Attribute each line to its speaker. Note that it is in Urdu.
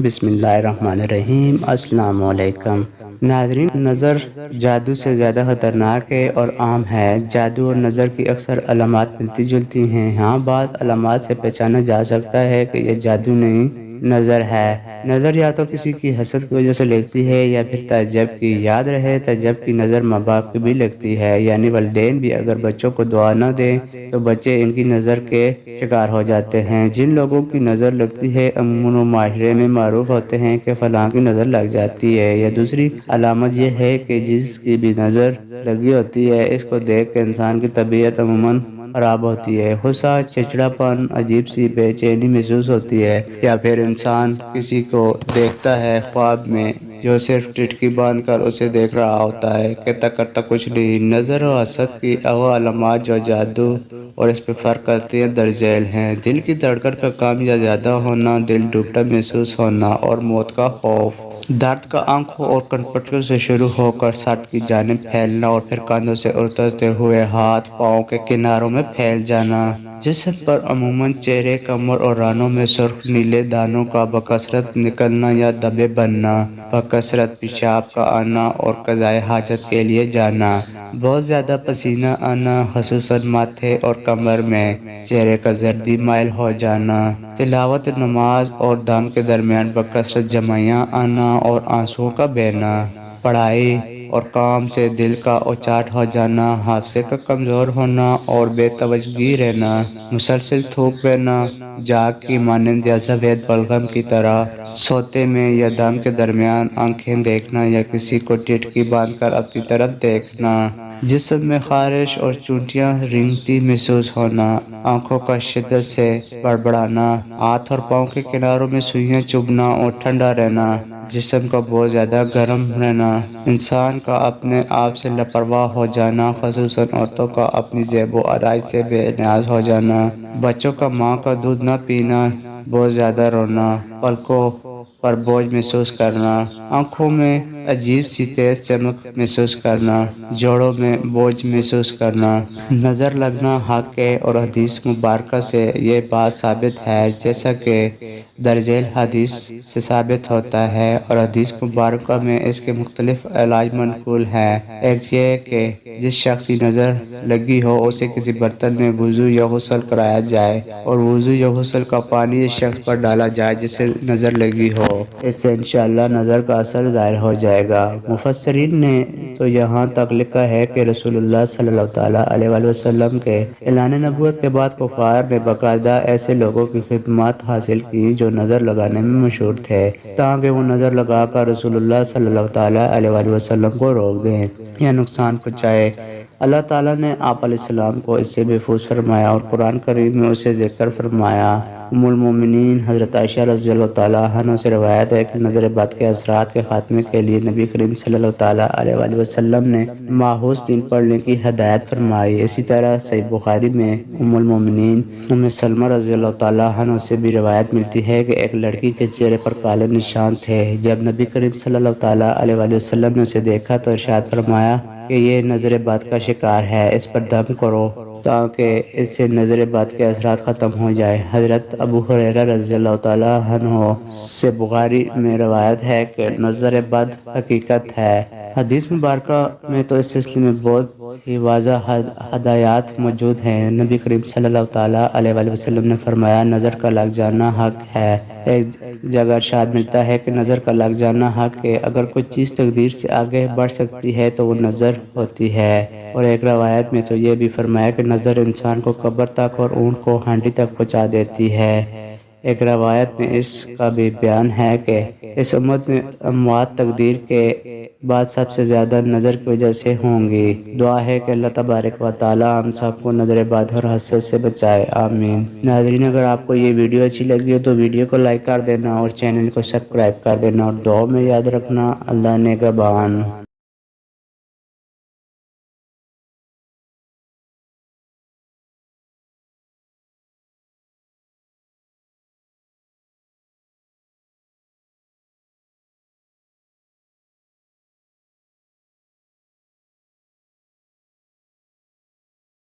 Speaker 1: بسم اللہ الرحمن الرحیم۔ السلام علیکم ناظرین، نظر جادو سے زیادہ خطرناک ہے اور عام ہے۔ جادو اور نظر کی اکثر علامات ملتی جلتی ہیں۔ ہاں، بعض علامات سے پہچانا جا سکتا ہے کہ یہ جادو نہیں، نظر ہے۔ نظر یا تو کسی کی حسد کی وجہ سے لگتی ہے یا پھر تعجب کی۔ یاد رہے، تعجب کی نظر ماں باپ کی بھی لگتی ہے، یعنی والدین بھی اگر بچوں کو دعا نہ دیں تو بچے ان کی نظر کے شکار ہو جاتے ہیں۔ جن لوگوں کی نظر لگتی ہے عموماً وہ معاشرے میں معروف ہوتے ہیں کہ فلاں کی نظر لگ جاتی ہے۔ یا دوسری علامت یہ ہے کہ جس کی بھی نظر لگی ہوتی ہے، اس کو دیکھ کے انسان کی طبیعت عموماً خراب ہوتی ہے۔ غصہ، چڑچڑاپن، عجیب سی بے چینی محسوس ہوتی ہے، یا پھر انسان کسی کو دیکھتا ہے خواب میں جو صرف ٹٹکی باندھ کر اسے دیکھ رہا ہوتا ہے، کہتا کرتا کچھ نہیں۔ نظر و حسد کی وہ علامات جو جادو اور اس پہ فرق کرتی ہیں درج ذیل ہیں: دل کی دھڑکن کا کام یا زیادہ ہونا، دل ٹوٹا محسوس ہونا اور موت کا خوف، درد کا آنکھوں اور کنپٹیوں سے شروع ہو کر سر کی جانب پھیلنا اور پھر کاندھوں سے اترتے ہوئے ہاتھ پاؤں کے کناروں میں پھیل جانا، جسم پر عموماً چہرے، کمر اور رانوں میں سرخ نیلے دانوں کا بکثرت نکلنا یا دھبے بننا، بکثرت پیشاب کا آنا اور قضائے حاجت کے لیے جانا، بہت زیادہ پسینہ آنا، خصوصاً ماتھے اور کمر میں، چہرے کا زردی مائل ہو جانا، تلاوت نماز اور دم کے درمیان بکثرت جمعیاں آنا اور آنسوؤں کا بہنا، پڑھائی اور کام سے دل کا اچاٹ ہو جانا، حافظے کا کمزور ہونا اور بے توجہی رہنا، مسلسل تھوک بہنا، جاگ کی مانند یا سفید بلغم کی طرح سوتے میں یا دم کے درمیان آنکھیں دیکھنا یا کسی کو ٹٹکی باندھ کر اپنی طرف دیکھنا، جسم میں خارش اور چونٹیاں رینگتی محسوس ہونا، آنکھوں کا شدت سے بڑبڑانا، ہاتھ اور پاؤں کے کناروں میں سوئیاں چبھنا اور ٹھنڈا رہنا، جسم کا بہت زیادہ گرم رہنا، انسان کا اپنے آپ سے لاپرواہ ہو جانا، خصوصاً عورتوں کا اپنی زیب و آرائش سے بے نیاز ہو جانا، بچوں کا ماں کا دودھ نہ پینا، بہت زیادہ رونا، پلکوں پر بوجھ محسوس کرنا، آنکھوں میں عجیب سی تیز چمک محسوس کرنا، جوڑوں میں بوجھ محسوس کرنا۔ نظر لگنا حق ہے اور حدیث مبارکہ سے یہ بات ثابت ہے، جیسا کہ درج ذیل حدیث سے ثابت ہوتا ہے، اور حدیث مبارکہ میں اس کے مختلف علاج منقول ہیں۔ ایک یہ کہ جس شخص کی نظر لگی ہو اسے کسی برتن میں وضو یا غسل کرایا جائے اور وضو یا غسل کا پانی اس شخص پر ڈالا جائے جسے نظر لگی ہو۔ اس سے انشاءاللہ نظر کا اثر ظاہر ہو جائے گا۔ مفسرین نے تو یہاں تک لکھا ہے کہ رسول اللہ صلی اللہ تعالیٰ علیہ وآلہ وسلم کے اعلان نبوت کے بعد کفار نے باقاعدہ ایسے لوگوں کی خدمات حاصل کی جو نظر لگانے میں مشہور تھے، تاکہ وہ نظر لگا کر رسول اللہ صلی اللہ تعالیٰ علیہ وآلہ وسلم کو روک دیں یا نقصان پہنچائے۔ اللہ تعالیٰ نے آپ علیہ السلام کو اس سے محفوظ فرمایا اور قرآن کریم میں اسے ذکر فرمایا۔ ام المومنین حضرت عائشہ رضی اللہ تعالیٰ عنہ سے روایت ہے کہ نظر بد کے اثرات کے خاتمے کے لیے نبی کریم صلی اللہ تعالیٰ علیہ وآلہ وسلم نے ماخوذ دین پڑھنے کی ہدایت فرمائی۔ اسی طرح صحیح بخاری میں ام المومنین ام سلمہ رضی اللہ تعالیٰ عنہ سے بھی روایت ملتی ہے کہ ایک لڑکی کے چہرے پر کالے نشان تھے۔ جب نبی کریم صلی اللہ تعالیٰ علیہ وآلہ وسلم نے اسے دیکھا تو ارشاد فرمایا کہ یہ نظر بد کا شکار ہے، اس پر دم کرو تاکہ اس سے نظر بد کے اثرات ختم ہو جائے۔ حضرت ابو ہریرہ رضی اللہ تعالیٰ عنہ سے بخاری میں روایت ہے کہ نظر بد حقیقت ہے۔ حدیث مبارکہ میں تو اس سلسلے میں بہت ہی واضح ہدایات موجود ہیں۔ نبی کریم صلی اللہ تعالیٰ علیہ وآلہ وسلم نے فرمایا نظر کا لگ جانا حق ہے۔ ایک جگہ ارشاد ملتا ہے کہ نظر کا لگ جانا حق ہے، اگر کوئی چیز تقدیر سے آگے بڑھ سکتی ہے تو وہ نظر ہوتی ہے۔ اور ایک روایت میں تو یہ بھی فرمایا کہ نظر انسان کو قبر تک اور اونٹ کو ہانڈی تک پہنچا دیتی ہے۔ ایک روایت میں اس کا بھی بیان ہے کہ اس امت میں اموات تقدیر کے بعد سب سے زیادہ نظر کی وجہ سے ہوں گی۔ دعا ہے کہ اللہ تبارک و تعالی ہم سب کو نظر بد اور حسد سے بچائے، آمین۔ ناظرین، اگر آپ کو یہ ویڈیو اچھی لگی ہو تو ویڈیو کو لائک کر دینا اور چینل کو سبسکرائب کر دینا، اور دعاؤں میں یاد رکھنا۔ اللہ نگہبان۔